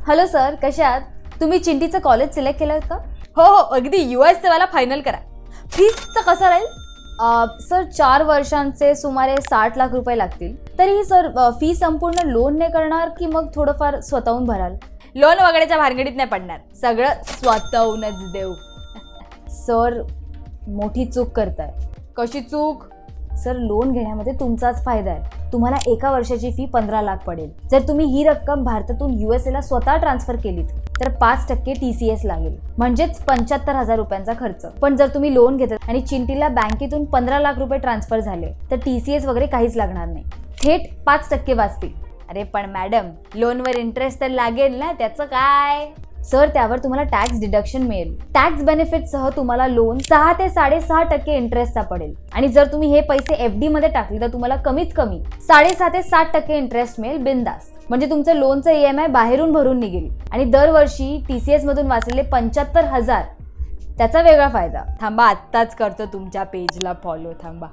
Hello sir, कसे आहात? तुम्ही चिंटीचं कॉलेज सिलेक्ट केलं का? हो हो, अगदी US वाला फायनल करा. फीसचं कसं राहील? सर 4 वर्षांचे सुमारे 60 लाख रुपये लागतील. तरीही सर फी संपूर्ण लोनने करणार की मग थोडंफार स्वतःहून भराल? लोन वगैरेच्या भानगडीत नाही पडणार, सगळं स्वतःहूनच देऊ. सर मोठी चूक करताय. कशी चूक? सर लोन घेण्यामध्ये तुमचाच फायदा आहे. तुम्हाला एका वर्षाची फी 15 लाख पडेल. जर तुम्ही ही रक्कम भारतातून USA स्वतः ट्रान्सफर केलीत तर 5% TCS लागेल, म्हणजेच 75,000 रुपयांचा खर्च. पण जर तुम्ही लोन घेतलं आणि चिंटीला बँकेतून 15 लाख रुपये ट्रान्सफर झाले तर TCS वगैरे काहीच लागणार नाही. थेट 5% वाचतील. अरे पण मॅडम, लोनवर इंटरेस्ट तर लागेल ना, त्याचं काय? सर त्यावर तुम्हाला टॅक्स डिडक्शन मिळेल. टॅक्स बेनिफिट सह तुम्हाला लोन 6 ते 6.5% इंटरेस्टचा पडेल. आणि जर तुम्ही हे पैसे FD मध्ये टाकले तर तुम्हाला कमीत कमी 6.5 ते 7% इंटरेस्ट मिळेल बिनधास्त. म्हणजे तुमचं लोनचं EMI बाहेरून भरून निघेल. आणि दरवर्षी TCS मधून वाचलेले 75,000 त्याचा वेगळा फायदा. थांबा, आत्ताच करतो तुमच्या पेजला फॉलो. थांबा.